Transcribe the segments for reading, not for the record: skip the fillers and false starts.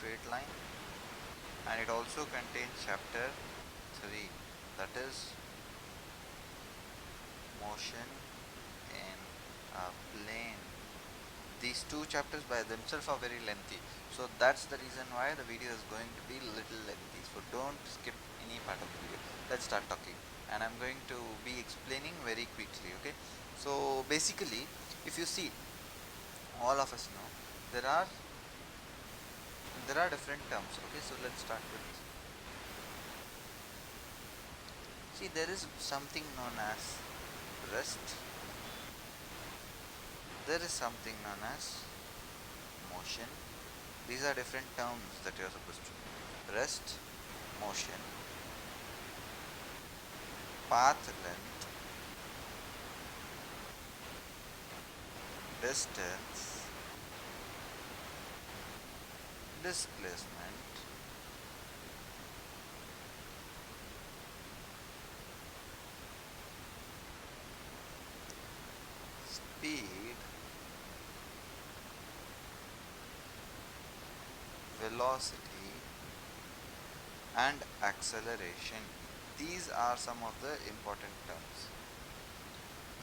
straight line, and it also contains chapter 3, that is motion in a plane. These two chapters by themselves are very lengthy, so that's the reason why the video is going to be little lengthy, so don't skip any part of the video. Let's start talking, and I'm going to be explaining very quickly. Okay, so basically, if you see, all of us know there are different terms. Okay, so let's start with, see, there is something known as rest, there is something known as motion. These are different terms that you are supposed to, rest, motion, path length, distance, displacement, speed, velocity, and acceleration. These are some of the important terms.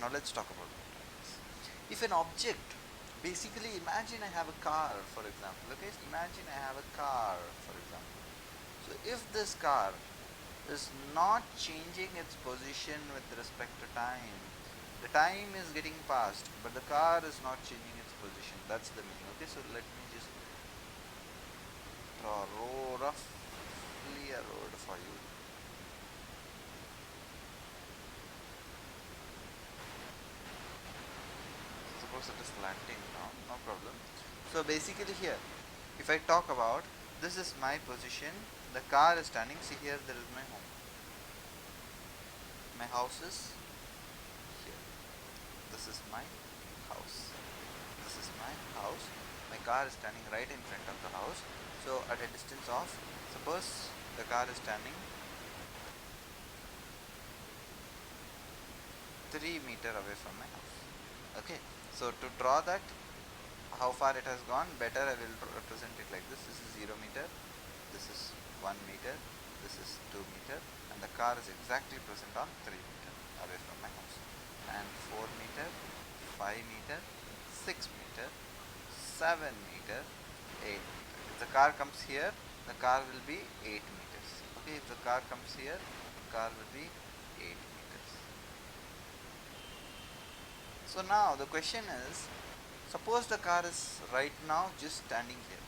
Now let's talk about it. If an object, basically imagine I have a car, for example. Okay, imagine I have a car, for example. So if this car is not changing its position with respect to time, the time is getting passed, but the car is not changing its position. That's the meaning. Okay, so let me just draw roughly a road for you. Suppose it is slanting now, no problem. So basically here, if I talk about, this is my position, the car is standing, see here there is my home. My house is here. This is my house. This is my house. My car is standing right in front of the house. So at a distance of, suppose the car is standing 3 meters away from my house. Okay, so to draw that, how far it has gone, better I will represent it like this. This is 0 meter, this is 1 meter, this is 2 meter, and the car is exactly present on 3 meter away from my house. And 4 meter, 5 meter, 6 meter, 7 meter, 8 meter. If the car comes here, the car will be 8 meters. Okay, if the car comes here, the car will be 8 meters. So now the question is, suppose the car is right now just standing here.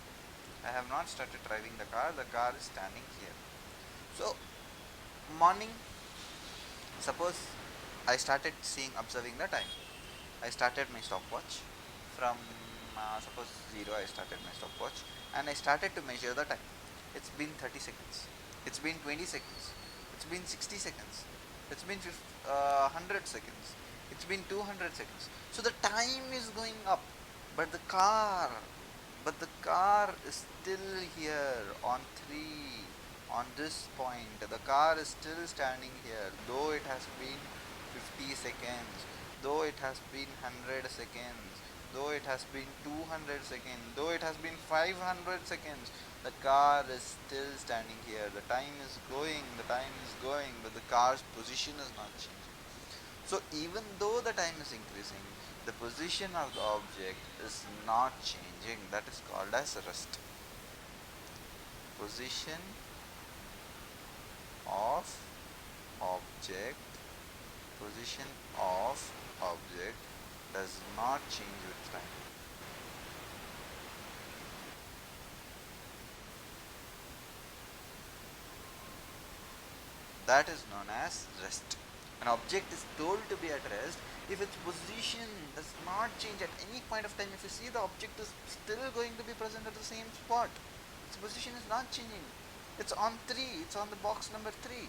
I have not started driving the car is standing here. So morning, suppose I started observing the time. I started my stopwatch from suppose 0, I started my stopwatch and I started to measure the time. It's been 30 seconds, it's been 20 seconds, it's been 60 seconds, it's been 100 seconds, it's been 200 seconds. So the time is going up, but the car is still here on 3, on this point. The car is still standing here, though it has been 50 seconds, though it has been 100 seconds, though it has been 200 seconds, though it has been 500 seconds, the car is still standing here. The time is going, but the car's position is not changing. So even though the time is increasing, the position of the object is not changing. That is called as rest. Position of object, position of object does not change with time. That is known as rest. An object is told to be at rest if its position does not change at any point of time. If you see, the object is still going to be present at the same spot. Its position is not changing. It's on 3, it's on the box number 3.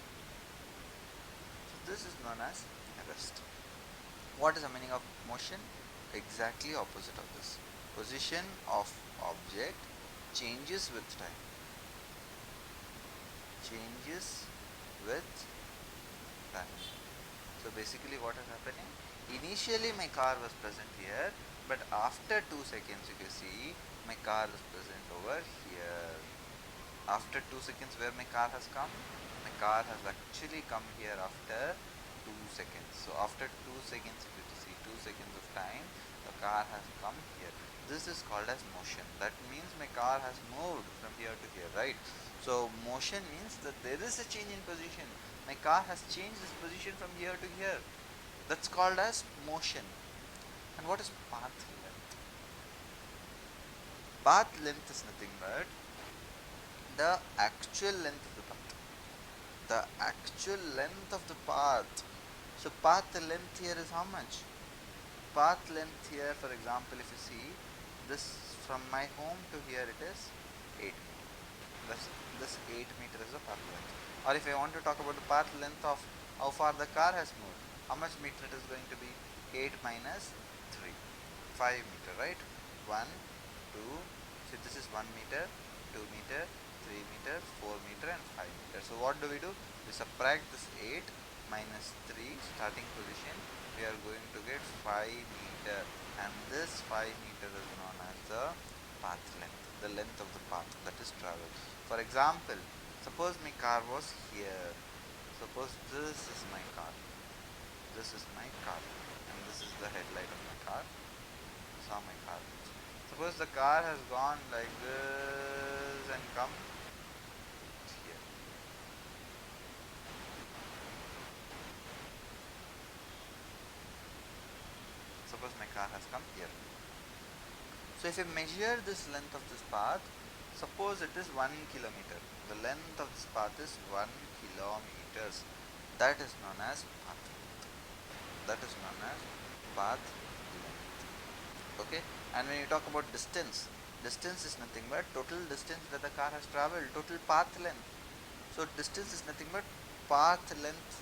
So this is known as rest. What is the meaning of motion? Exactly opposite of this. Position of object changes with time. Changes with time. So basically what is happening? Initially my car was present here, but after 2 seconds, you can see my car is present over here. After 2 seconds, where my car has come? My car has actually come here after 2 seconds. So after 2 seconds, if you see 2 seconds of time, the car has come here. This is called as motion. That means my car has moved from here to here, right? So motion means that there is a change in position. My car has changed its position from here to here. That's called as motion. And what is path length? Path length is nothing but the actual length of the path. The actual length of the path. So path length here is how much? Path length here, for example, if you see this from my home to here, it is 8 meter. This 8 meter is the path length. Or if I want to talk about the path length of how far the car has moved, how much meter it is going to be? 8 minus 3, 5 meter, right? 1, 2, so this is 1 meter, 2 meter, 3 meter, 4 meter and 5 meter. So what do? We subtract this 8 minus 3 starting position, we are going to get 5 meter, and this 5 meter is known as the path length, the length of the path that is traveled. For example, suppose my car was here. Suppose this is my car. This is my car, and this is the headlight of my car. This is how my car is. Suppose the car has gone like this and come here. Suppose my car has come here. So if I measure this length of this path, suppose it is 1 kilometer. The length of this path is 1 kilometers. That is known as path length. That is known as path length. Okay. And when you talk about distance, distance is nothing but total distance that the car has traveled, total path length. So distance is nothing but path length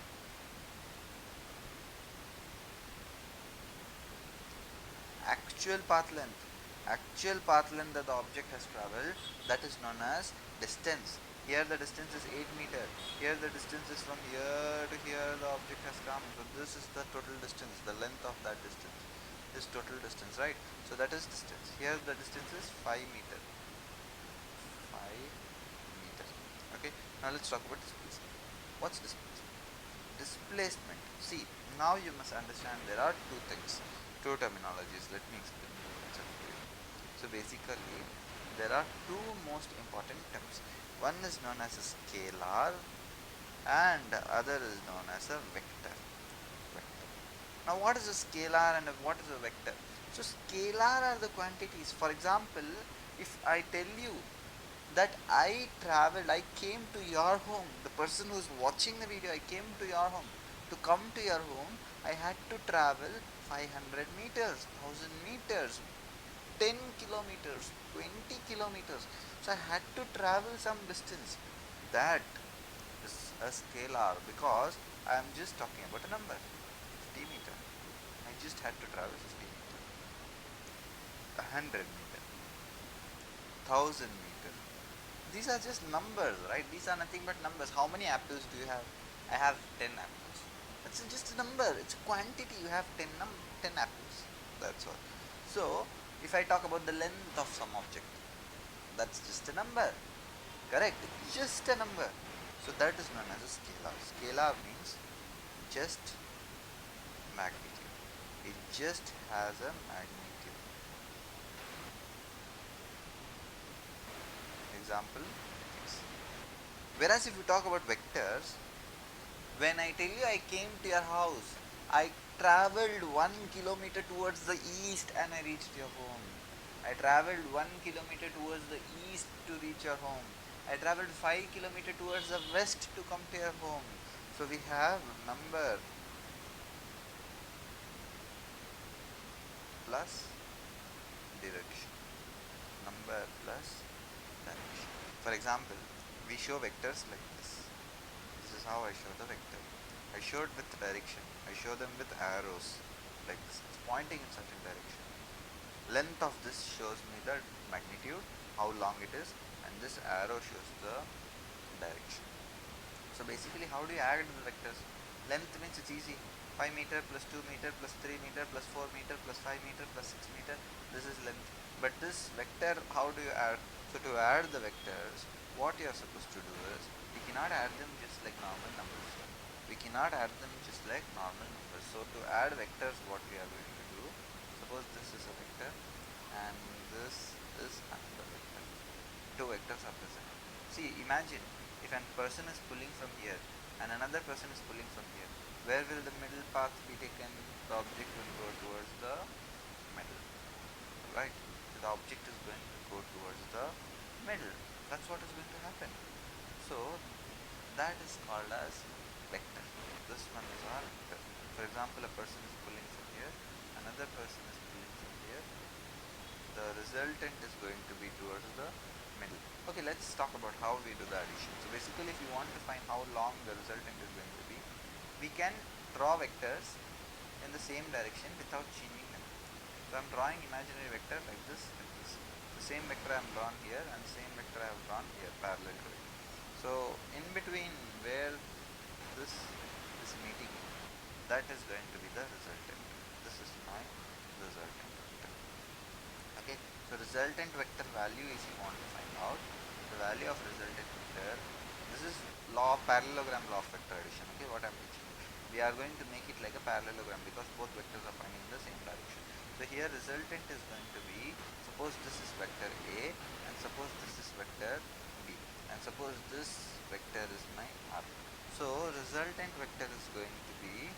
actual path length. Actual path length that the object has traveled, that is known as distance. Here the distance is 8 meter. Here the distance is from here to here the object has come. So this is the total distance, the length of that distance. This total distance, right? So that is distance. Here the distance is 5 meter. 5 meter. Okay. Now let's talk about displacement. What's displacement? Displacement. See, now you must understand there are two things, two terminologies. Let me explain it to you. So basically, there are two most important terms. One is known as a scalar and the other is known as a vector. Now what is a scalar and what is a vector? So scalar are the quantities. For example, if I tell you that I traveled, I came to your home, the person who is watching the video, I came to your home. To come to your home, I had to travel 500 meters, 1000 meters, 10 kilometers, 20 kilometers. So I had to travel some distance. That is a scalar because I am just talking about a number, 50 meter. I just had to travel 50 meter, 100 meter, 1000 meter. These are just numbers, right? These are nothing but numbers. How many apples do you have? I have 10 apples. It's just a number. It's a quantity. You have 10 apples. That's all. So if I talk about the length of some object, that's just a number. Correct? It's just a number. So that is known as a scalar. Scalar means just magnitude. It just has a magnitude. Example. Yes. Whereas if you talk about vectors, when I tell you I came to your house, I traveled 1 kilometer towards the east and I reached your home. I traveled 1 kilometer towards the east to reach your home. I traveled 5 kilometers towards the west to come to your home. So we have number plus direction. Number plus direction. For example, we show vectors like this. This is how I show the vector. I showed with direction. I show them with arrows like this. It's pointing in certain direction. Length of this shows me the magnitude, how long it is, and this arrow shows the direction. So basically, how do you add the vectors? Length means it's easy. 5 meter plus 2 meter plus 3 meter plus 4 meter plus 5 meter plus 6 meter. This is length. But this vector, how do you add? So to add the vectors, what you are supposed to do is, we cannot add them just like normal numbers. We cannot add them just like normal numbers. So to add vectors, what we are going to do, suppose this is a vector and this is another vector. Two vectors are present. See, imagine if a person is pulling from here and another person is pulling from here, where will the middle path be taken? The object will go towards the middle, right? So the object is going to go towards the middle. That's what is going to happen. So that is called as vector. This one is our vector. For example, a person is pulling from here, another person is pulling from here. The resultant is going to be towards the middle. Okay, let's talk about how we do the addition. So basically, if you want to find how long the resultant is going to be, we can draw vectors in the same direction without changing them. So I'm drawing imaginary vector like this, like this. The same vector I am drawn here and the same vector I have drawn here parallel to it. So in between where this is meeting, that is going to be the resultant. This is my resultant vector. Okay, so resultant vector value is you want to find out the value of resultant vector. This is law of parallelogram, law of vector addition. Okay, what I'm teaching. We are going to make it like a parallelogram because both vectors are pointing in the same direction. So here resultant is going to be, suppose this is vector A and suppose this is vector B and suppose this vector is my R. So resultant vector is going to be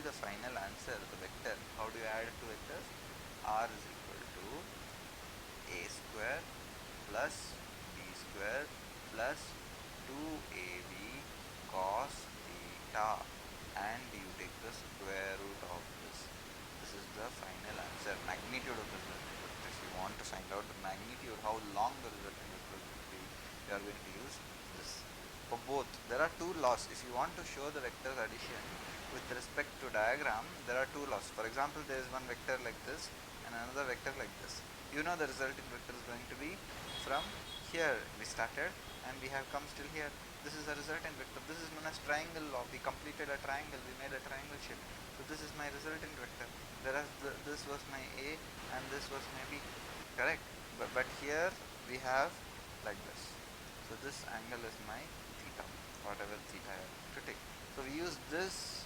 the final answer, the vector. How do you add two vectors? R is equal to A square plus B square plus 2AB cos theta, and you take the square root of this. This is the final answer, magnitude of the resultant vector. If you want to find out the magnitude, how long the resultant vector is going to be, you are going to use this. For both, there are two laws. If you want to show the vectors addition with respect to diagram, there are two laws. For example, there is one vector like this and another vector like this. You know the resulting vector is going to be from here we started and we have come still here. This is a resultant vector. This is known as triangle law. We completed a triangle. We made a triangle shape. So this is my resultant vector. Whereas this was my A and this was my B. Correct? But here we have like this. So this angle is my theta, whatever theta I have to take. So we use this.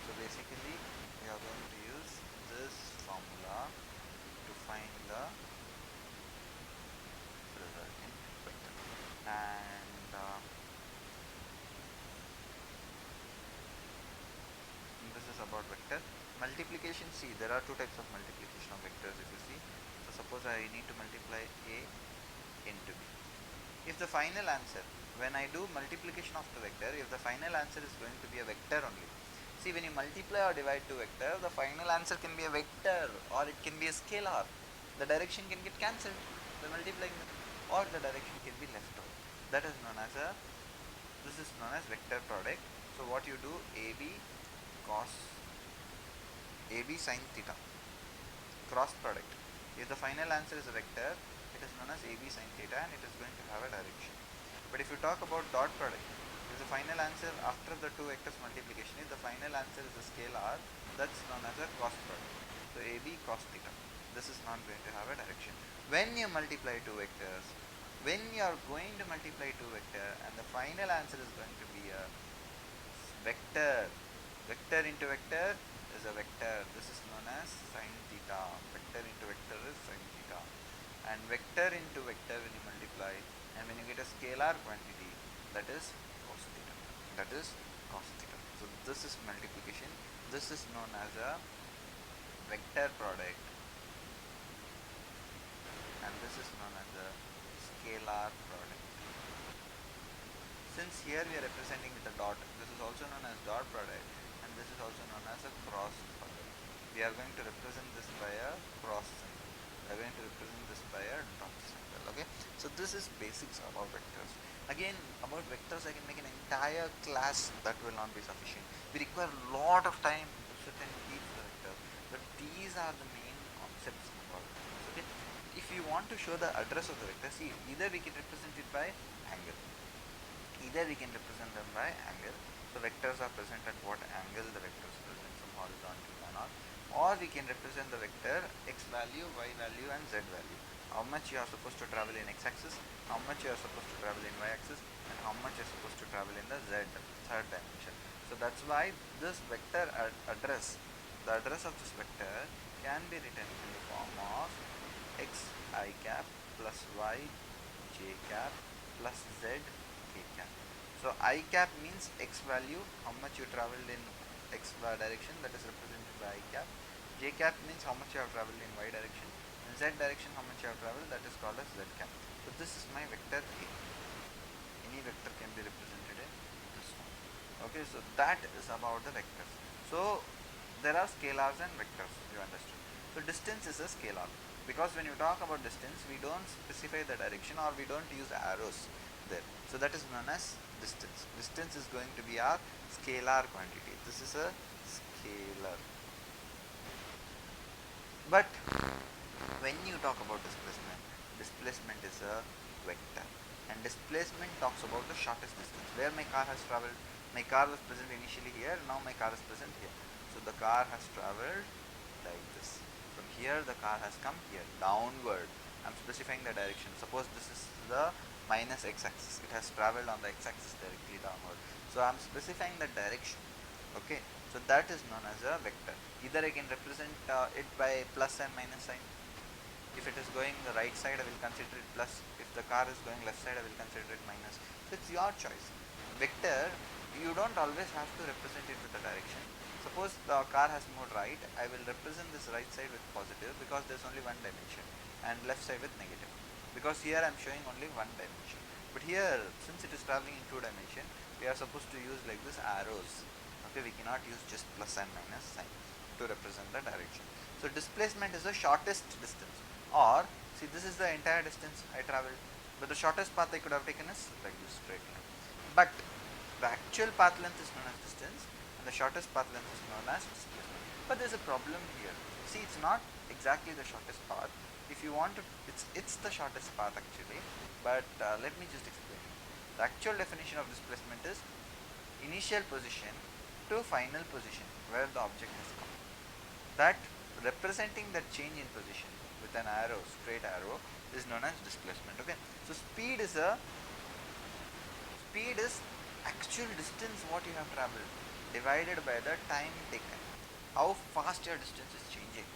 So basically we are going to use this formula to find the resulting vector. And this is about vector. Multiplication, see, there are two types of multiplication of vectors if you see. So suppose I need to multiply A into B. If the final answer, when I do multiplication of the vector, if the final answer is going to be a vector only. See, when you multiply or divide two vectors, the final answer can be a vector or it can be a scalar. The direction can get cancelled by multiplying them, or the direction can be left out. That is known as this is known as vector product. So what you do, AB sin theta, cross product. If the final answer is a vector, it is known as AB sin theta and it is going to have a direction. But if you talk about dot product, if the final answer after the two vectors multiplication, if the final answer is a scalar, that's known as a cross product. So AB cos theta. This is not going to have a direction. When you multiply two vectors, when you are going to multiply two vectors and the final answer is going to be a vector, vector into vector is a vector. This is known as sin theta. Vector into vector is sin theta. And vector into vector when you multiply and when you get a scalar quantity, that is cos theta. That is cos theta. So this is multiplication. This is known as a vector product and this is known as a scalar product. Since here we are representing with a dot, this is also known as dot product and this is also known as a cross product. We are going to represent this by a cross symbol. We are going to represent this by a dot symbol. Okay. So this is basics about vectors. Again, about vectors I can make an entire class, that will not be sufficient. We require a lot of time to sit and teach the vectors. But these are the main concepts about vectors. Okay. If you want to show the address of the vector, see, either we can represent it by angle. Either we can represent them by angle. So vectors are present at what angle the vectors present, from horizontally or not, or we can represent the vector x value, y value and z value. How much you are supposed to travel in x-axis, how much you are supposed to travel in y-axis, and how much you are supposed to travel in the third dimension. So that's why this vector address, the address of this vector can be written in the form of x I cap plus y j cap plus z k cap. So I cap means x value, how much you traveled in x direction, that is represented by I cap. J cap means how much you have traveled in y direction, and z direction how much you have traveled, that is called as z cap. So this is my vector A. Any vector can be represented in this form. Okay, so that is about the vectors. So there are scalars and vectors, you understood. So distance is a scalar, because when you talk about distance, we don't specify the direction or we don't use arrows there. So that is known as distance. Distance is going to be our scalar quantity. This is a scalar. But when you talk about displacement, displacement is a vector, and displacement talks about the shortest distance, where my car has traveled. My car was present initially here, now my car is present here. So the car has traveled like this. From here the car has come here, downward. I am specifying the direction. Suppose this is the minus x-axis, it has traveled on the x-axis directly downward. So I am specifying the direction. Okay, so that is known as a vector. Either I can represent it by plus and minus sign. If it is going the right side, I will consider it plus. If the car is going left side, I will consider it minus. So it's your choice. Vector, you don't always have to represent it with the direction. Suppose the car has moved right, I will represent this right side with positive because there is only one dimension, and left side with negative, because here I am showing only one dimension. But here, since it is traveling in two dimension, we are supposed to use like this arrows. Okay, we cannot use just plus and minus sign to represent the direction. So displacement is the shortest distance, or see, this is the entire distance I travelled, but the shortest path I could have taken is like this straight line. But the actual path length is known as distance, and the shortest path length is known as displacement. But there is a problem here. See, it's not exactly the shortest path. If you want to, it's the shortest path actually, but let me just explain. The actual definition of displacement is initial position to final position where the object has come. That representing that change in position with an arrow, straight arrow, is known as displacement. Okay, so speed is actual distance what you have traveled divided by the time taken, how fast your distance is changing.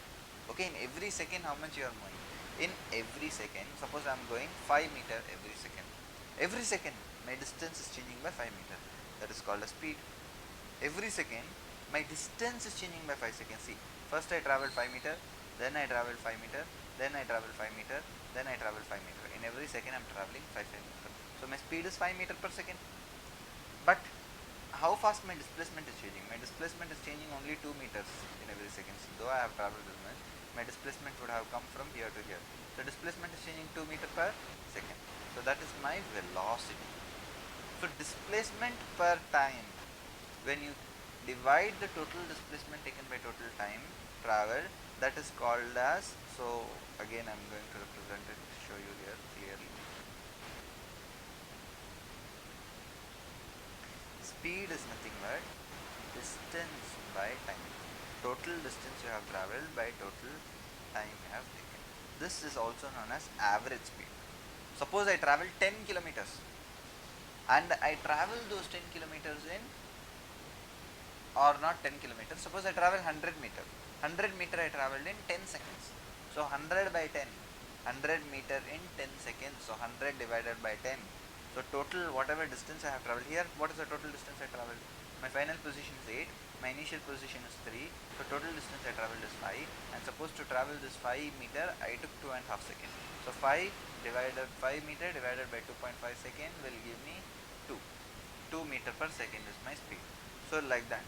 Okay, in every second how much you are moving. In every second, suppose I am going 5 meter every second my distance is changing by 5 meter, that is called a speed. Every second my distance is changing by 5 seconds. See, first I travel 5 meter, then I travel 5 meter, then I travel 5 meter, then I travel 5 meter. In every second I am traveling 5 meter. So my speed is 5 meter per second. But how fast my displacement is changing? My displacement is changing only 2 meters in every second. So though I have traveled this much, my displacement would have come from here to here. So displacement is changing 2 meter per second. So that is my velocity. So displacement per time, when you divide the total displacement taken by total time traveled, that is called as, so again I am going to represent it, show you here clearly. Speed is nothing but distance by time. Total distance you have traveled by total time you have taken. This is also known as average speed. Suppose I travel 10 kilometers and I travel those 10 kilometers in, or not 10 kilometers, suppose I travel 100 meter. 100 meter I traveled in 10 seconds. So 100 by 10, 100 meter in 10 seconds. So 100 divided by 10. So total whatever distance I have traveled here, what is the total distance I traveled? My final position is 8, my initial position is 3, so total distance I traveled is 5, and supposed to travel this 5 meter, I took 2.5 seconds. So 5 meter divided by 2.5 second will give me 2 meter per second is my speed. So like that.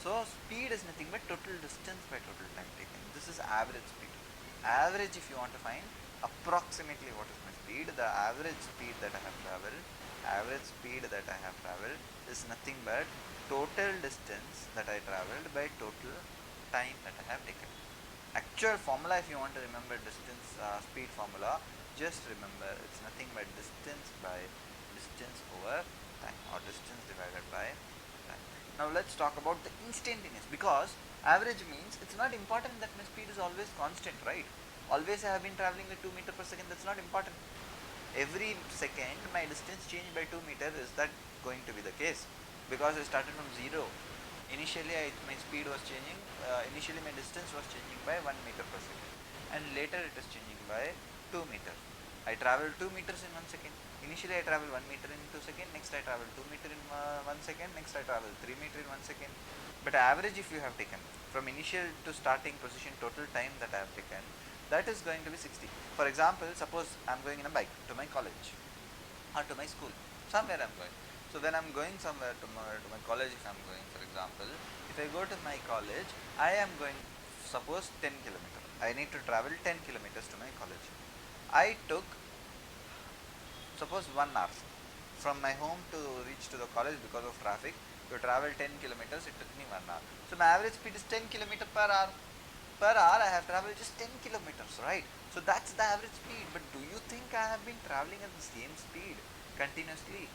So speed is nothing but total distance by total time taken. This is average speed. Average, if you want to find approximately what is my speed, the average speed that I have traveled, is nothing but total distance that I traveled by total time that I have taken. Actual formula, if you want to remember distance speed formula, just remember it's nothing but distance by distance over time, or distance divided by time. Now let's talk about the instantaneous, because Average means it's not important that my speed is always constant, right? Always I have been traveling at 2 meter per second, that's not important. Every second my distance changed by 2 meter, is that going to be the case? Because I started from 0. Initially my speed was changing, initially my distance was changing by 1 meter per second, and later it is changing by 2 meter. I travel 2 meters in 1 second. Initially I travel 1 meter in 2 seconds, next I travel 2 meter in 1 second, next I travel 3 meter in 1 second. But average, if you have taken from initial to starting position, total time that I have taken, that is going to be 60. For example, suppose I am going in a bike to my college or to my school, somewhere I am going. So when I am going somewhere to my college, if I am going, for example, if I go to my college, I am going, suppose 10 kilometers. I need to travel 10 kilometers to my college. I took, suppose 1 hour from my home to reach to the college because of traffic. To travel 10 kilometers, it took me 1 hour. So my average speed is 10 kilometers per hour. Per hour I have traveled just 10 kilometers, right? So that's the average speed. But do you think I have been traveling at the same speed continuously?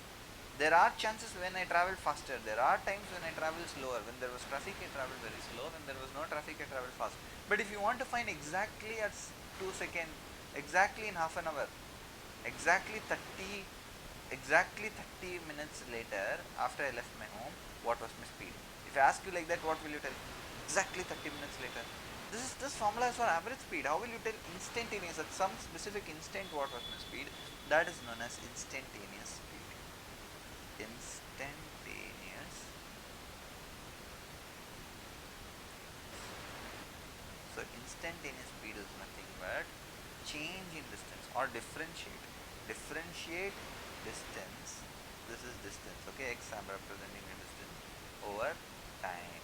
There are chances when I travel faster. There are times when I travel slower. When there was traffic, I traveled very slow. When there was no traffic, I traveled fast. But if you want to find exactly at 2 seconds, exactly in half an hour, exactly 30 minutes later, after I left my home, what was my speed? If I ask you like that, what will you tell? Exactly 30 minutes later. This formula is for average speed. How will you tell instantaneous at some specific instant what was my speed? That is known as instantaneous speed. Instantaneous. So instantaneous speed is nothing but change in distance or differentiate. Differentiate distance. This is distance. Okay, x I am representing a distance over time.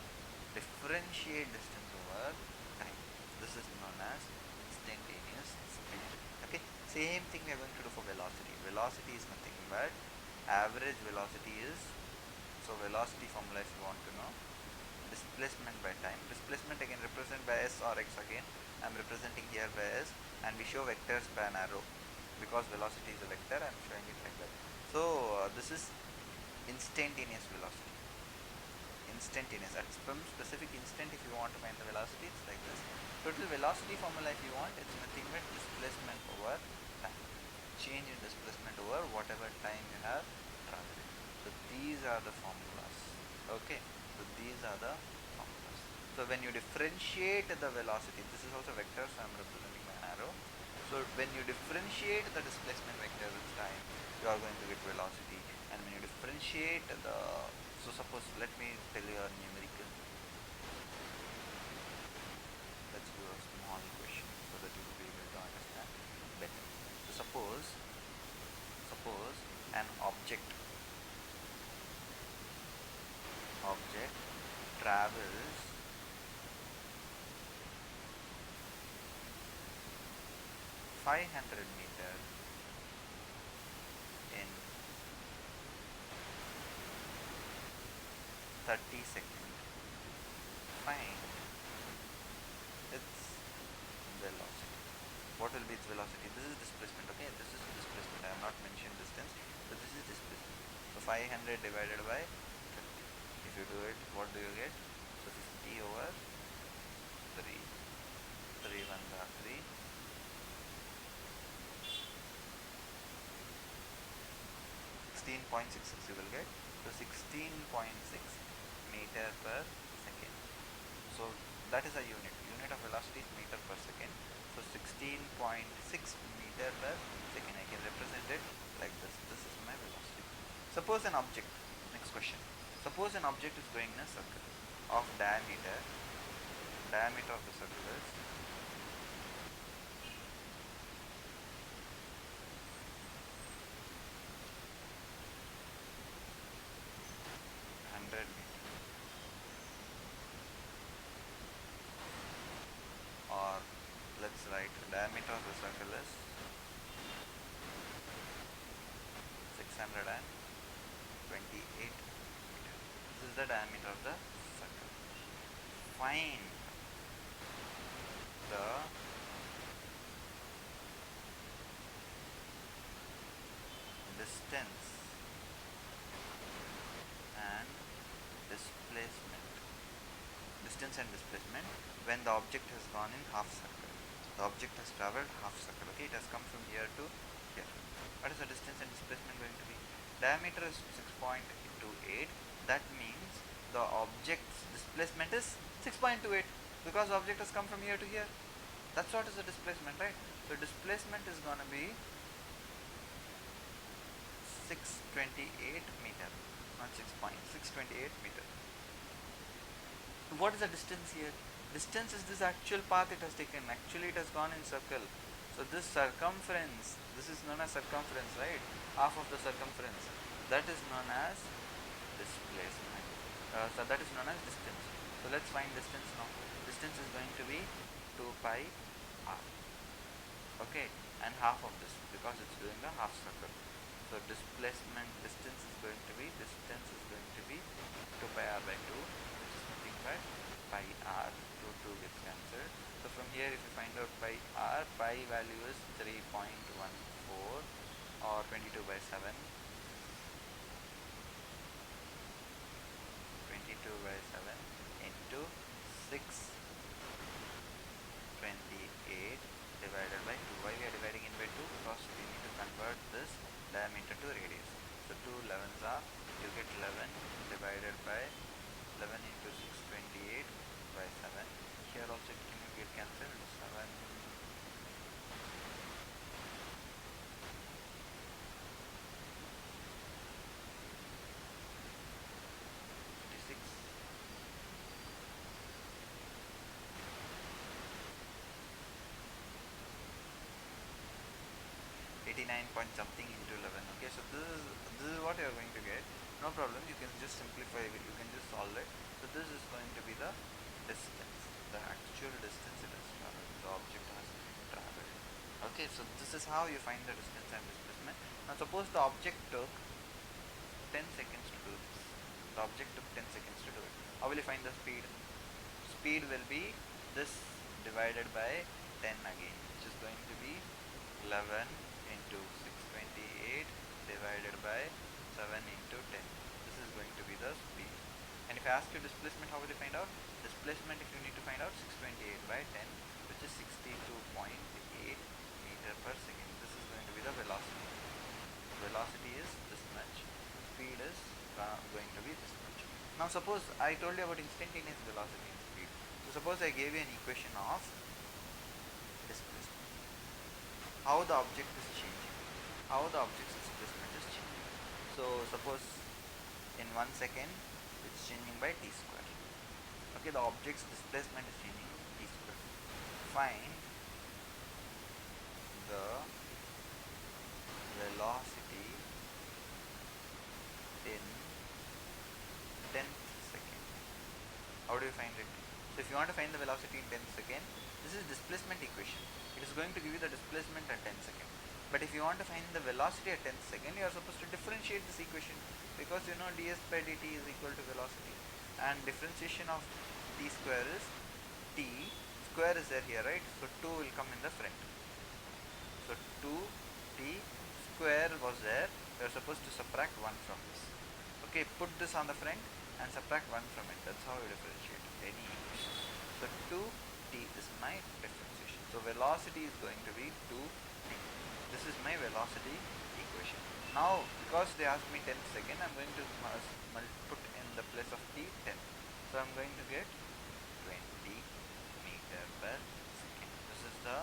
Differentiate distance over time. This is known as instantaneous speed. Okay, same thing we are going to do for velocity. Velocity is nothing but average velocity is, so velocity formula if you want to know, displacement by time. Displacement again represent by s or x again. I am representing here by s, and we show vectors by an arrow because velocity is a vector. I am showing it like that. So this is instantaneous velocity. Instantaneous, at some specific instant if you want to find the velocity, it's like this. Total velocity formula if you want, it's nothing but displacement over time. Change in displacement over whatever time you have traveled. So these are the formulas. Okay, so these are the formulas. So when you differentiate the velocity, this is also vector, so I am representing my arrow. So when you differentiate the displacement vector with time, you are going to get velocity. And when you differentiate the, so suppose let me tell you a numerical. Let's do a small question so that you will be able to understand better. So suppose an object travels 500 meters in 30 seconds. Find its velocity. What will be its velocity? This is displacement. Okay, this is displacement. I have not mentioned distance, but this is displacement. So 500 divided by 30. If you do it, what do you get? So 50 over 3. 3 ones are 3. 16.66 you will get. So 16.6 meter per second. So that is a unit. Unit of velocity is meter per second. So 16.6 meter per second. I can represent it like this. This is my velocity. Suppose an object. Next question. Suppose an object is going in a circle of diameter. Diameter of the circle is 100 meters, or let's write diameter of the circle is 628 meters. This is the diameter of the circle. Find the distance and displacement. Distance distance and displacement when the object has gone in half circle. The object has traveled half circle. Okay, it has come from here to here. What is the distance and displacement going to be? Diameter is 6.28. That means the object's displacement is 6.28 because the object has come from here to here. That's what is the displacement, right? So displacement is going to be 628 meter, not 6.628 meter. What is the distance here? Distance is this actual path it has taken. Actually it has gone in circle. So this circumference, this is known as circumference, right? Half of the circumference, that is known as displacement. So that is known as distance. So let's find distance now. Distance is going to be 2 pi r. Okay, and half of this because it's doing a half circle. So displacement distance is going to be 2 pi r by 2, which is nothing but pi r. 2 gets cancelled. So from here if you find out pi r, pi value is 3.14 or 22 by 7. 22 by 7 into 628 divided by 2. Why we are dividing in by 2? Because we need to convert this diameter to radius. So 2 11s are, you get 11 divided by 11 into 628 by 7. Here also it can get cancelled. 7 56 89 point something into 11. Okay, so this is what you are going to get. No problem, you can just simplify it, you can just solve it. So this is going to be the distance, the actual distance it has traveled, the object has traveled. Okay, so this is how you find the distance and displacement. Now suppose the object took 10 seconds to do this. The object took 10 seconds to do it. How will you find the speed? Speed will be this divided by 10 again, which is going to be 11 into 628 divided by 7 into 10. This is going to be the speed. And if I ask you displacement, how will you find out? Displacement, if you need to find out, 628 by 10, which is 62.8 meter per second. This is going to be the velocity. Velocity is this much. Speed is going to be this much. Now suppose I told you about instantaneous velocity and speed. So suppose I gave you an equation of displacement. How the object is changing, how the object's displacement is changing. So suppose in 1 second it's changing by t square. Okay, the object's displacement is changing t square. Find the velocity in 10th second. How do you find it? So if you want to find the velocity in 10th second, this is displacement equation. It is going to give you the displacement at 10 seconds. But if you want to find the velocity at 10th second, you are supposed to differentiate this equation, because you know ds by dt is equal to velocity, and differentiation of t square is t square is there here, right? So 2 will come in the front. So 2t square was there, you are supposed to subtract 1 from this. Okay, put this on the front and subtract 1 from it. That's how you differentiate any equation. So 2t is my differentiation. So velocity is going to be 2t. This is my velocity equation. Now because they asked me 10th second, I am going to put in the place of t 10. So I am going to get 20 meter per second. This is the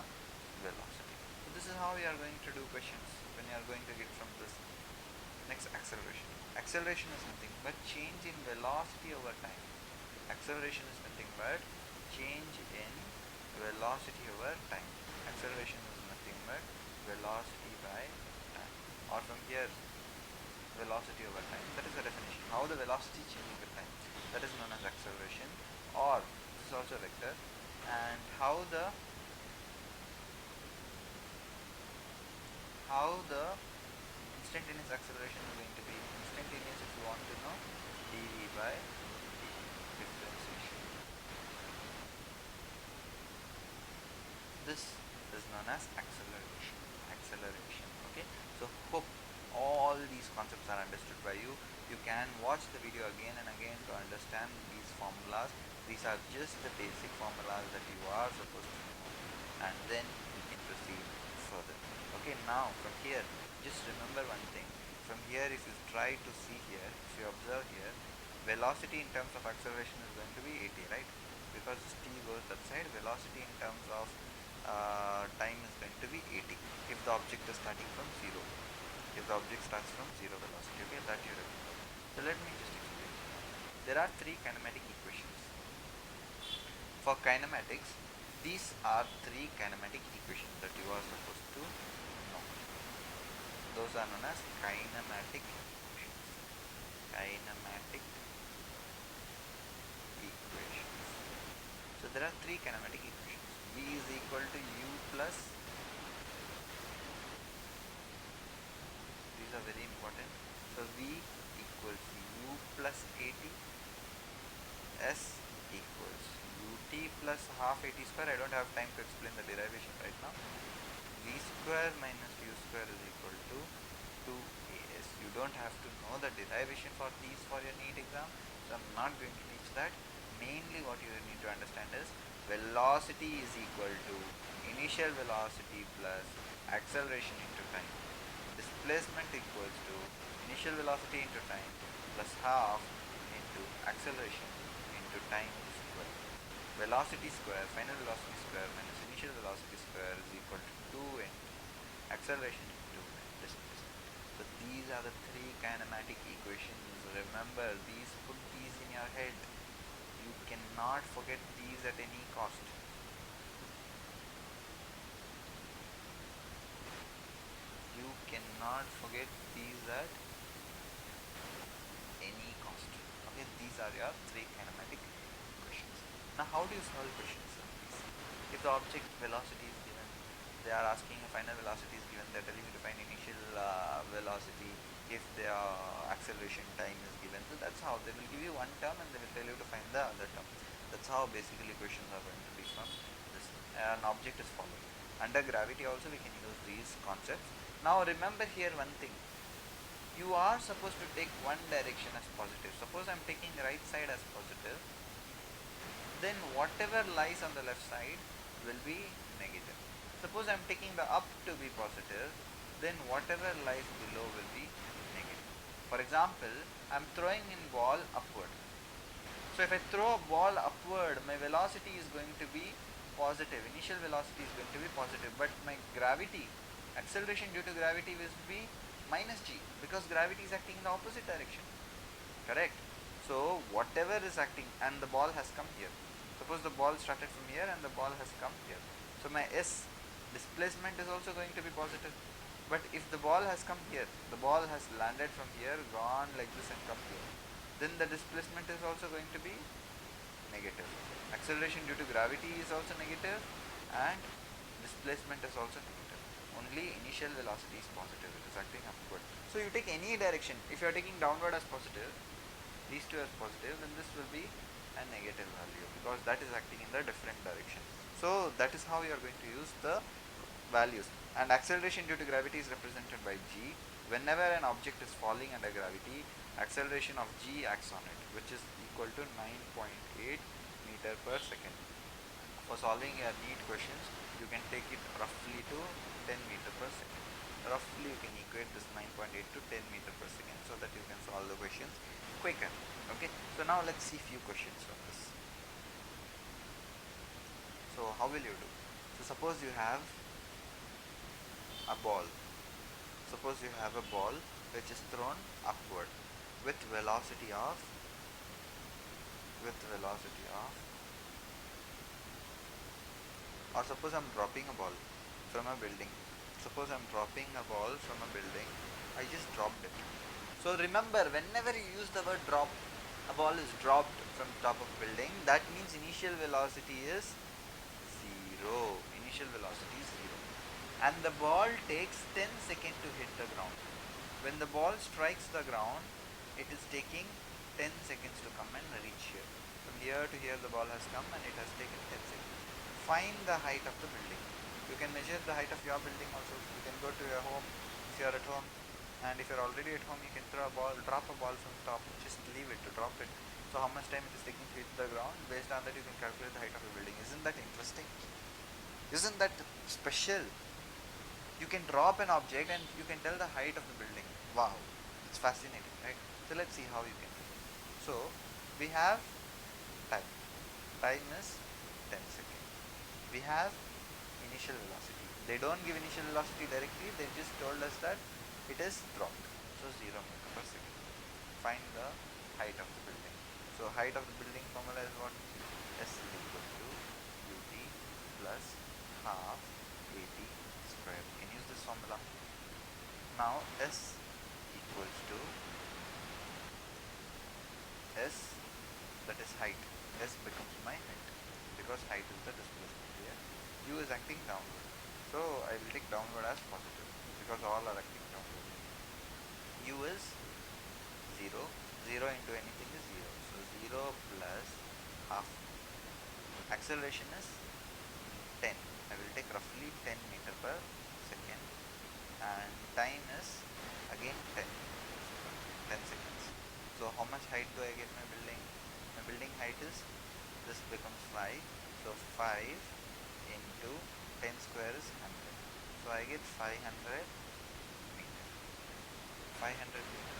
velocity. So this is how you are going to do questions when you are going to get from this. Next, acceleration. Acceleration is nothing but change in velocity over time. Acceleration is nothing but change in velocity over time. Acceleration is nothing but velocity by time, or from here velocity over time. That is the definition. How the velocity changing with time, that is known as acceleration, or this is also vector. And how the instantaneous acceleration is going to be. Instantaneous, if you want to know, dv by dt, differentiation. This is known as acceleration. Okay, so hope all these concepts are understood by you. You can watch the video again and again to understand these formulas, These are just the basic formulas that you are supposed to know, and then you can proceed further. Okay, now from here, just remember one thing. From here, if you try to see here, if you observe here, velocity in terms of acceleration is going to be 80, right? Because t goes that side, velocity in terms of time is going to be 80 if the object is starting from 0. If the object starts from 0 velocity, okay, that you remember. So let me just explain. There are three kinematic equations. For kinematics, these are three kinematic equations that you are supposed to know. Those are known as kinematic equations. Kinematic equations. So there are three kinematic equations. V is equal to U plus, these are very important. So V equals U plus AT, S equals UT plus half AT square. I don't have time to explain the derivation right now. V square minus U square is equal to 2AS. You don't have to know the derivation for these for your NEET exam, so I'm not going to teach that. Mainly what you need to understand is velocity is equal to initial velocity plus acceleration into time. Displacement equals to initial velocity into time plus half into acceleration into time square. Velocity square, final velocity square minus initial velocity square is equal to 2 into acceleration into displacement. So these are the three kinematic equations. Remember these, put these in your head. You cannot forget these at any cost. You cannot forget these at any cost. Okay, these are your three kinematic equations. Now how do you solve questions of these? If the object velocity is given, they are asking a final velocity is given, they are telling you to find initial velocity if the acceleration time is given. So that's how they will give you one term and they will tell you to find the other term. That's how basically questions are going to be from this. An object is falling. Under gravity also we can use these concepts. Now remember here one thing. You are supposed to take one direction as positive. Suppose I am taking right side as positive, then whatever lies on the left side will be negative. Suppose I am taking the up to be positive, then whatever lies below will be negative. For example, I am throwing in ball upward. So if I throw a ball upward, my velocity is going to be positive. Initial velocity is going to be positive, but my gravity, acceleration due to gravity will be minus g, because gravity is acting in the opposite direction. Correct? So whatever is acting, and the ball has come here. Suppose the ball started from here and the ball has come here. So my S displacement is also going to be positive. But if the ball has come here, the ball has landed from here, gone like this and come here, then the displacement is also going to be negative. Acceleration due to gravity is also negative and displacement is also negative. Only initial velocity is positive, it is acting upward. So you take any direction. If you are taking downward as positive, these two as positive, then this will be a negative value because that is acting in the different direction. So that is how you are going to use the values. And acceleration due to gravity is represented by g. Whenever an object is falling under gravity, acceleration of g acts on it, which is equal to 9.8 meter per second. For solving your NEET questions, you can take it roughly to 10 meter per second. Roughly you can equate this 9.8 to 10 meter per second so that you can solve the questions quicker. Okay, so now let's see few questions from this. So how will you do? So suppose you have a ball. Suppose you have a ball which is thrown upward with velocity of or suppose I'm dropping a ball from a building. Suppose I'm dropping a ball from a building. I just dropped it. So remember, whenever you use the word drop, a ball is dropped from top of a building, that means initial velocity is 0. Initial velocity is 0. And the ball takes 10 seconds to hit the ground. When the ball strikes the ground, it is taking 10 seconds to come and reach here. From here to here the ball has come and it has taken 10 seconds. Find the height of the building. You can measure the height of your building also. You can go to your home if you are at home, and if you are already at home, you can drop a ball from top. Just leave it to drop it. So how much time it is taking to hit the ground, based on that you can calculate the height of a building. Isn't that interesting? Isn't that special? You can drop an object and you can tell the height of the building. Wow, it's fascinating, right? So let's see how you can do it. So we have time. Time is 10 seconds. We have initial velocity. They don't give initial velocity directly, they just told us that it is dropped. So 0 meter per second. Find the height of the building. So height of the building formula is what? S is equal to ut plus half at square. You can use this formula. Now S equals to S, that is height. S becomes my height because height is the displacement here. U is acting downward. So I will take downward as positive because all are acting downward. U is 0. 0 into anything is 0. So 0 plus half. Acceleration is 10. I will take roughly 10 meter per second, and time is again 10 seconds. So how much height do I get my building? My building height is, this becomes 5. So 5 into 10 square is 100. So I get 500 meter. 500 meter.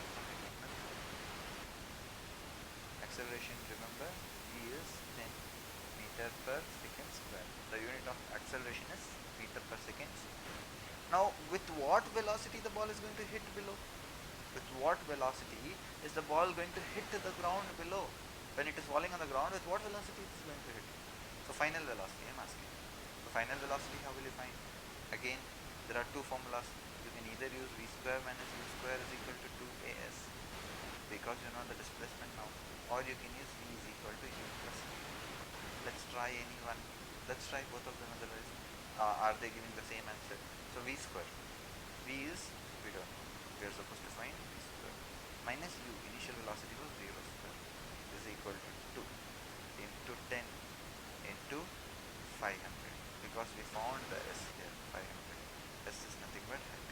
Acceleration, remember, V is 10 meter per second square. The unit of acceleration is meter per second. Now with what velocity the ball is going to hit below? With what velocity is the ball going to hit the ground below? When it is falling on the ground, with what velocity it is going to hit? So final velocity I am asking. So final velocity, how will you find? Again, there are two formulas. You can either use v square minus u square is equal to 2as, because you know the displacement now, or you can use v is equal to u plus v. Let's try any one. Let's try both of them, otherwise are they giving the same answer? So v square. V is, we don't know. We are supposed to find v square. Minus u, initial velocity was 0 square, is equal to 2 into 10 into 500. Because we found the s here, 500. S is nothing but height.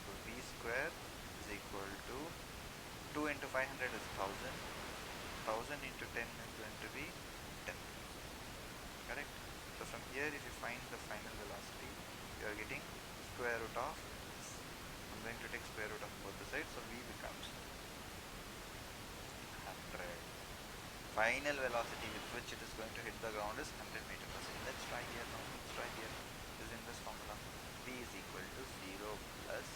So v square is equal to 2 into 500 is 1000. 1000 into 10 is going to be 10,000. Correct? So from here, if you find the final velocity, you are getting square root of this. I'm going to take square root of both the sides, so v becomes 100. Final velocity with which it is going to hit the ground is 100 meter per second. Let's try here now. Let's try here. Using this formula, v is equal to 0 plus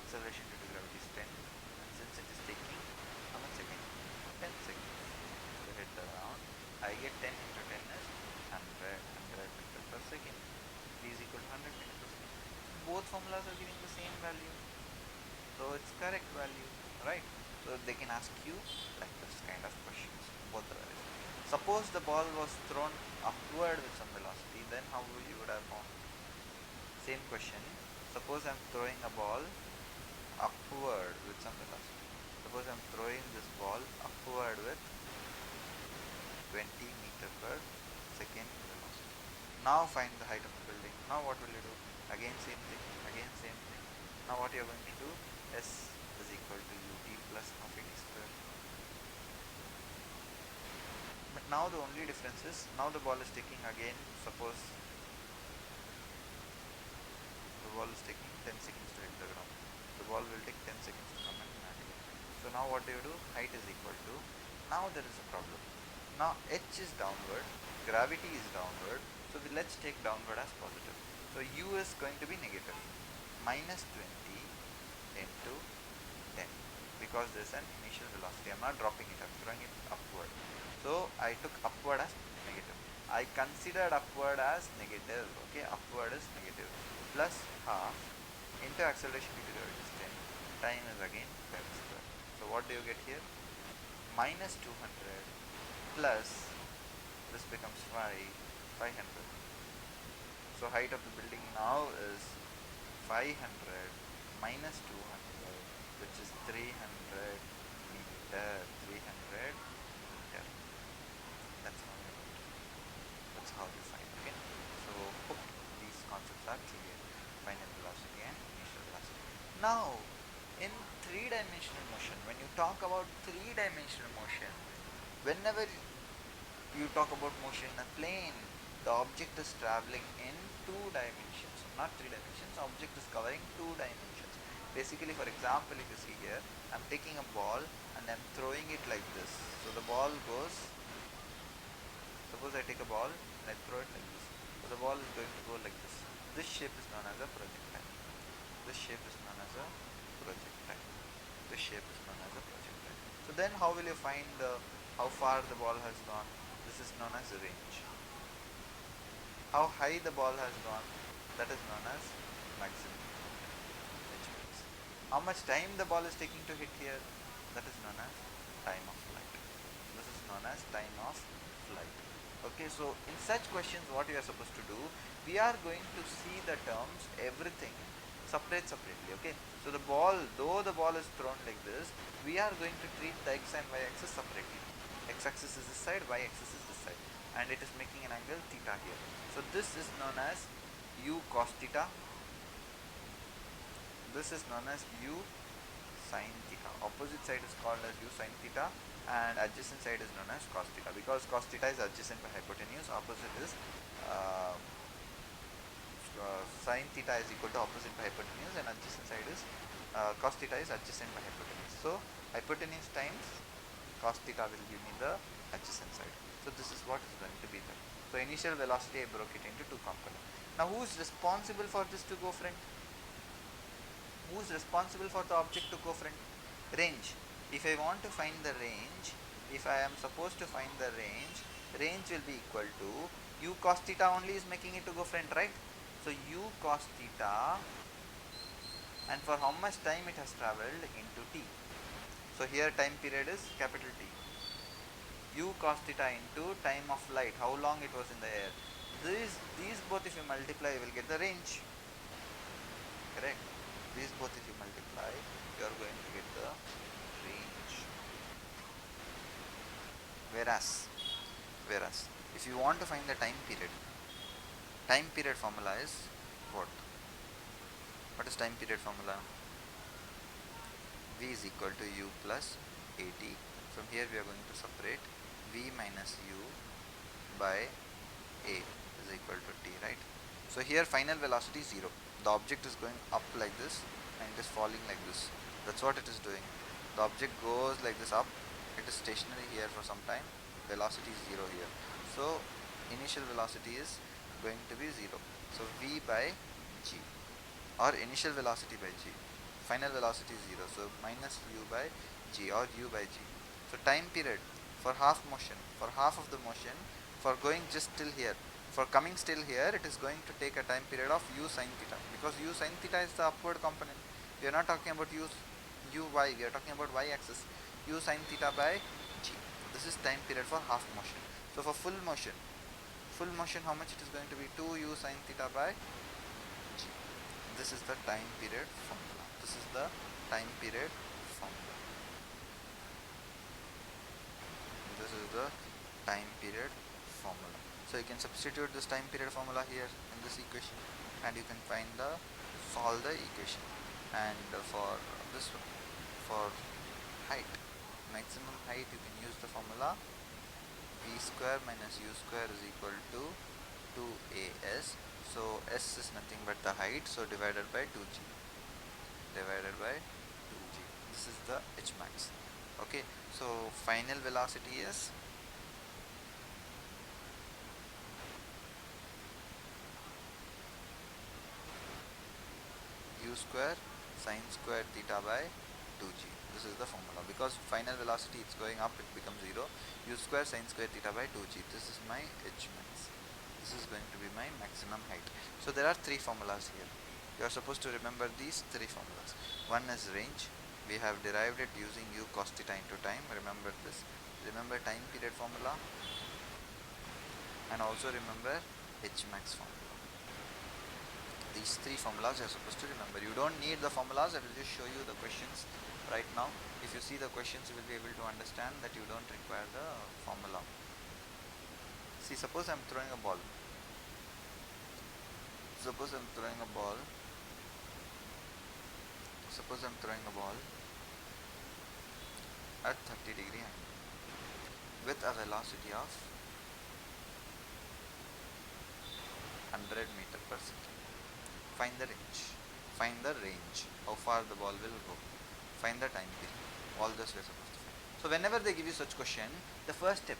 acceleration due to gravity is 10, and since it is taking how much second? 10 seconds to hit the ground, I get 10 into 10 is 100 meter per second. V is equal to 100 meter per second. Both formulas are giving the same value, so it's correct value, right? So they can ask you like this kind of questions, both the values. Suppose the ball was thrown upward with some velocity, then how you would have found? Same question. Suppose I am throwing a ball upward with some velocity. Suppose I am throwing this ball upward with 20 meter per second velocity. Now find the height of the building. Now what will you do? Again same thing, again same thing. Now what you are going to do? S is equal to ut plus half at square. But now the only difference is, now the ball is taking again, suppose the ball is taking 10 seconds to hit the ground. The ball will take 10 seconds to come and land again. So now what do you do? Height is equal to, now there is a problem. Now h is downward, gravity is downward, so let's take downward as positive. So u is going to be negative, minus 20 into 10, because there is an initial velocity. I am not dropping it, I am throwing it upward. So I took upward as negative. I considered upward as negative, okay, upward is negative, plus half into acceleration due to gravity is 10, time is again 5 square. So what do you get here? Minus 200 plus, this becomes 500. So height of the building now is 500 minus 200, which is 300 meter. 300 meter. That's how you do. That's how you find. Okay. So hope these concepts are clear. Final velocity and initial velocity. Now, in three-dimensional motion, when you talk about three-dimensional motion, Whenever you talk about motion in a plane, the object is traveling in two dimensions, not three dimensions. Object is covering two dimensions. Basically, for example, if you see here, I'm taking a ball and I'm throwing it like this. So the ball goes, suppose I take a ball and I throw it like this. So the ball is going to go like this. This shape is known as a projectile. This shape is known as a projectile. This shape is known as a projectile. So then how will you find how far the ball has gone? This is known as range. How high the ball has gone, that is known as maximum, which means how much time the ball is taking to hit here, that is known as time of flight. This is known as time of flight. Okay, so in such questions what we are supposed to do, we are going to see the terms, everything separately. Okay, so the ball, though the ball is thrown like this, we are going to treat the x and y axis separately. X axis is this side, y axis is this side, and it is making an angle theta here. So this is known as u cos theta. This is known as u sin theta. Opposite side is called as u sin theta, and adjacent side is known as cos theta, because cos theta is adjacent by hypotenuse. Opposite is sin theta is equal to opposite by hypotenuse, and adjacent side is cos theta is adjacent by hypotenuse. So hypotenuse times cos theta will give me the adjacent side. So this is what is going to be there. So initial velocity, I broke it into two components. Now who is responsible for this to go front? Who is responsible for the object to go front? Range. If I want to find the range, if I am supposed to find the range will be equal to u cos theta only is making it to go front, right? So u cos theta, and for how much time it has travelled into t. So here time period is capital T. U cos theta into time of flight, how long it was in the air. These both if you multiply, you will get the range. Correct? These both if you multiply, you are going to get the range. Whereas if you want to find the time period formula is what? What is time period formula? V is equal to u plus at. From here we are going to separate v minus u by a is equal to t, right? So here final velocity is 0. The object is going up like this and it is falling like this. That's what it is doing. The object goes like this up, it is stationary here for some time, velocity is 0 here. So initial velocity is going to be 0. So v by g, or initial velocity by g. Final velocity is 0. So minus u by g, or u by g. So time period for half motion, for half of the motion, for going just till here, for coming still here, it is going to take a time period of u sin theta, because u sin theta is the upward component. We are not talking about uy, we are talking about y axis. U sin theta by g. This is time period for half motion. So for full motion how much it is going to be? 2u sin theta by g. This is the time period formula. This is the time period formula. This is the time period formula. So you can substitute this time period formula here in this equation, and you can solve the equation. And for this one, for height, maximum height, you can use the formula v square minus u square is equal to 2as. So s is nothing but the height, so divided by 2g. This is the h max. Okay, so final velocity is u square sin square theta by 2g. This is the formula, because final velocity it's going up, it becomes 0. U square sin square theta by 2g. This is my h max. This is going to be my maximum height. So there are three formulas here. You are supposed to remember these three formulas. One is range. We have derived it using u cos theta into time. Remember this. Remember time period formula, and also remember h max formula. These three formulas you are supposed to remember. You don't need the formulas. I will just show you the questions right now. If you see the questions, you will be able to understand that you don't require the formula. See, suppose I am throwing a ball. Suppose I am throwing a ball at 30 degree angle. with a velocity of 100 meter per second. Find the range. Find the range. How far the ball will go. Find the time period. All this we are supposed to find. So whenever they give you such question, the first step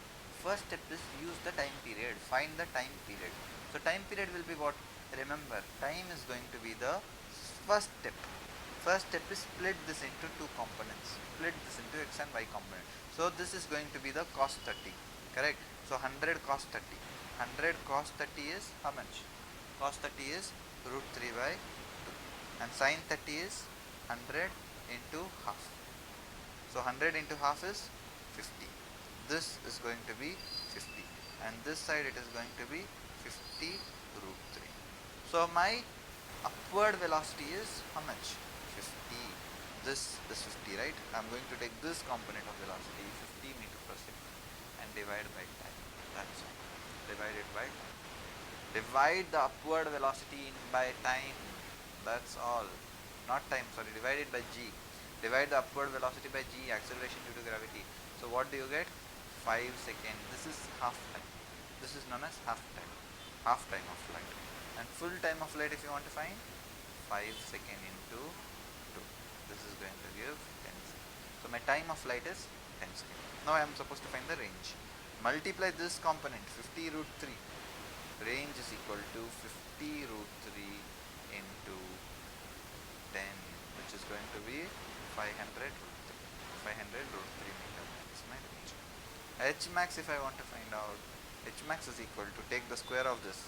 is use the time period. Find the time period. So time period will be what? Remember, time is going to be the first step. First step is split this into two components. Split this into x and y component. So this is going to be the cos 30. Correct? So 100 cos 30. 100 cos 30 is how much? Cos 30 is root 3 by 2. And sin 30 is 100 into half. So 100 into half is 50. This is going to be 50. And this side it is going to be 50 root 3. So my upward velocity is how much? 50. This is 50, right? I am going to take this component of velocity 50 meter per second and divide by time. That's all. Divide it by time. Divide the upward velocity by time. That's all. Not time, sorry. Divide it by g. Divide the upward velocity by g, acceleration due to gravity. So what do you get? 5 seconds. This is half time. This is known as half time. Half time of flight. And full time of flight if you want to find, 5 seconds into 2. This is going to give 10 seconds. So my time of flight is 10 seconds. Now I am supposed to find the range. Multiply this component 50 root 3. Range is equal to 50 root 3 into 10, which is going to be 500 root 3. 500 root 3 meter. That's my range. H max if I want to find out, H max is equal to take the square of this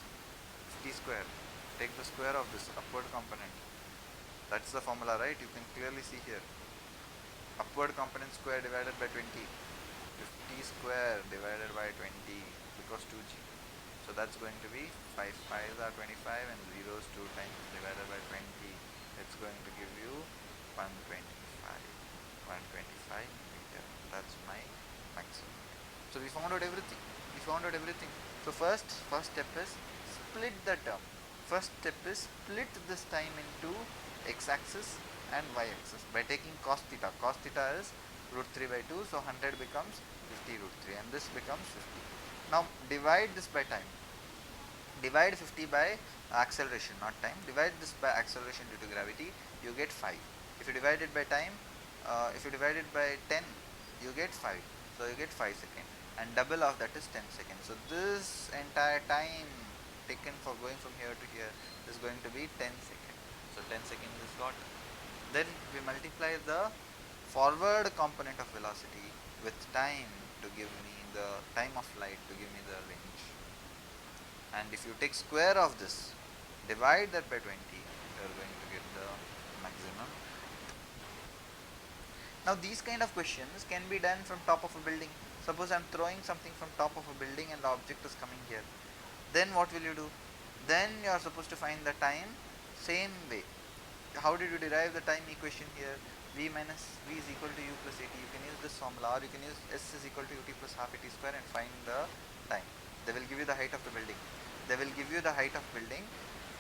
50 square, take the square of this upward component. That's the formula, right? You can clearly see here. Upward component square divided by 20. 50 square divided by 20 because 2g. So that's going to be 5 5s are 25 and 0s 2 times divided by 20. It's going to give you 125 meter. That's my maximum. So we found out everything. So first step is split the term. First step is split this time into x-axis and y-axis by taking cos theta. Cos theta is root 3 by 2, so 100 becomes 50 root 3 and this becomes 50. Now divide this by time. Divide 50 by acceleration, not time. Divide this by acceleration due to gravity, you get 5. If you divide it by time, if you divide it by 10, you get 5. So you get 5 seconds. And double of that is 10 seconds. So this entire time taken for going from here to here is going to be 10 seconds. So 10 seconds is got. Then we multiply the forward component of velocity with time to give me the time of flight, to give me the range. And if you take square of this, divide that by 20, you are going to get the maximum. Now these kind of questions can be done from top of a building. Suppose I am throwing something from top of a building and the object is coming here. Then what will you do? Then you are supposed to find the time same way. How did you derive the time equation here? V minus V is equal to U plus AT. You can use this formula, or you can use S is equal to UT plus half AT square and find the time. They will give you the height of the building. They will give you the height of building.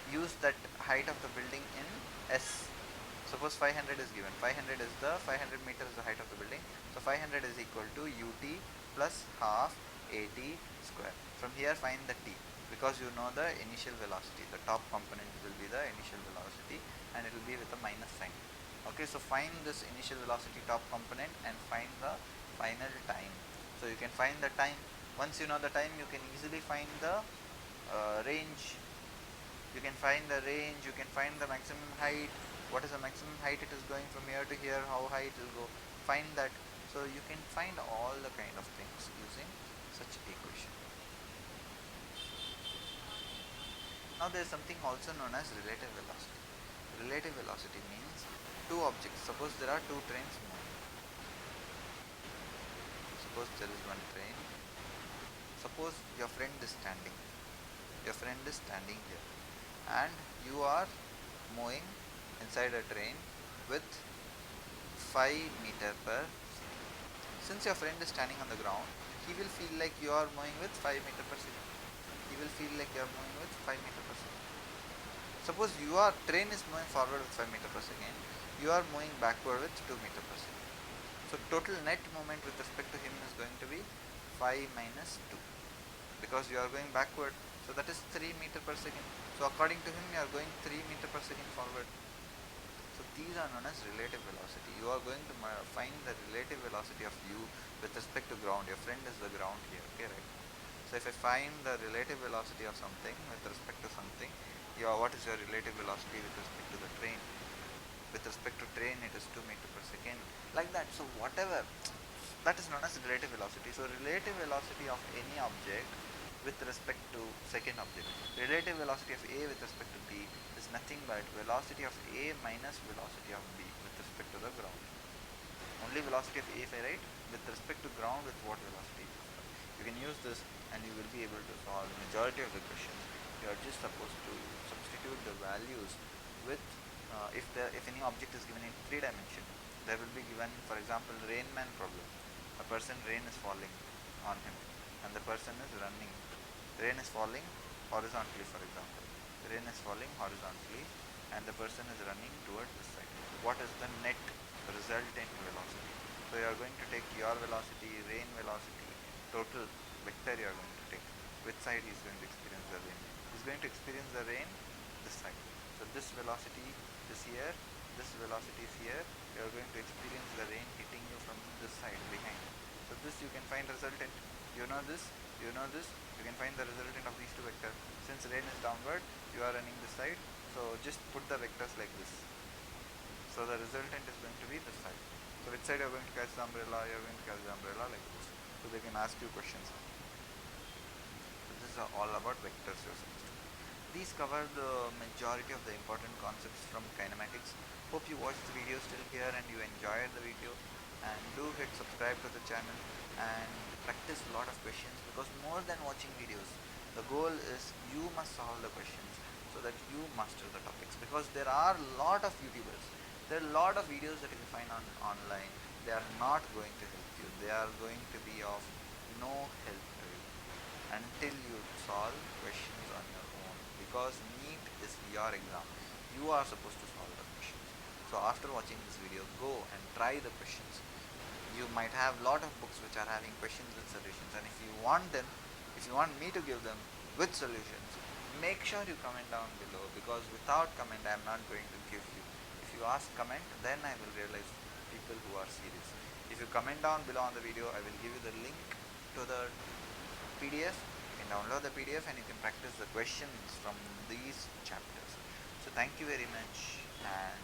Use that height of the building in S. Suppose 500 is given. 500 is the 500 meter is the height of the building. So 500 is equal to UT plus half AT square. From here find the T, because you know the initial velocity. The top component will be the initial velocity and it will be with a minus sign. Okay, so find this initial velocity top component and find the final time. So you can find the time. Once you know the time, you can easily find the range. You can find the range, you can find the maximum height. What is the maximum height it is going from here to here, how high it will go. Find that. So you can find all the kind of things using such equation. Now there is something also known as relative velocity. Relative velocity means two objects. Suppose there are two trains moving. Suppose there is one train. Suppose your friend is standing. Your friend is standing here and you are moving inside a train with 5 meter per second. Since your friend is standing on the ground, he will feel like you are moving with 5 meter per second. He will feel like you are moving with 5 meter per second. Suppose your train is moving forward with 5 meter per second, you are moving backward with 2 meter per second. So total net moment with respect to him is going to be 5 minus 2, because you are going backward, so that is 3 meter per second. So according to him you are going 3 meter per second forward. So these are known as relative velocity. You are going to find the relative velocity of you with respect to ground. Your friend is the ground here, okay, right? So if I find the relative velocity of something with respect to something, what is your relative velocity with respect to the train? With respect to train, it is 2 meter per second, like that. So whatever, that is known as relative velocity. So relative velocity of any object with respect to second object. Relative velocity of A with respect to B is nothing but velocity of A minus velocity of B with respect to the ground. Only velocity of A if I write, with respect to ground with what velocity. You can use this and you will be able to solve majority of the questions. You are just supposed to substitute the values with if any object is given in 3 dimension, there will be given, for example, rain man problem. A person, rain is falling on him and the person is running. Rain is falling horizontally, for example. Rain is falling horizontally and the person is running towards this side. What is the net resultant velocity? So you are going to take your velocity, rain velocity, total vector you are going to take. Which side he is going to experience the rain? He is going to experience the rain this side. So this velocity is here, this velocity is here. You are going to experience the rain hitting you from this side behind. So this you can find resultant. You know this, you know this. You can find the resultant of these two vectors. Since rain is downward, you are running this side. So just put the vectors like this. So the resultant is going to be this side. So which side you are going to catch the umbrella? You are going to catch the umbrella like this. So they can ask you questions. So this is all about vectors you are supposed to. These cover the majority of the important concepts from kinematics. Hope you watched the video till here and you enjoyed the video, and do hit subscribe to the channel and practice a lot of questions, because more than watching videos, the goal is you must solve the questions so that you master the topics, because there are a lot of YouTubers, there are a lot of videos that you can find online. They are not going to help you. They are going to be of no help to you until you solve questions on your own, because NEET is your exam. You are supposed to solve the questions. So after watching this video, go and try the questions. You might have lot of books which are having questions with solutions, and if you want them, if you want me to give them with solutions, make sure you comment down below, because without comment I am not going to give you. If you ask comment, then I will realize people who are serious. If you comment down below on the video, I will give you the link to the PDF. You can download the PDF and you can practice the questions from these chapters. So thank you very much, and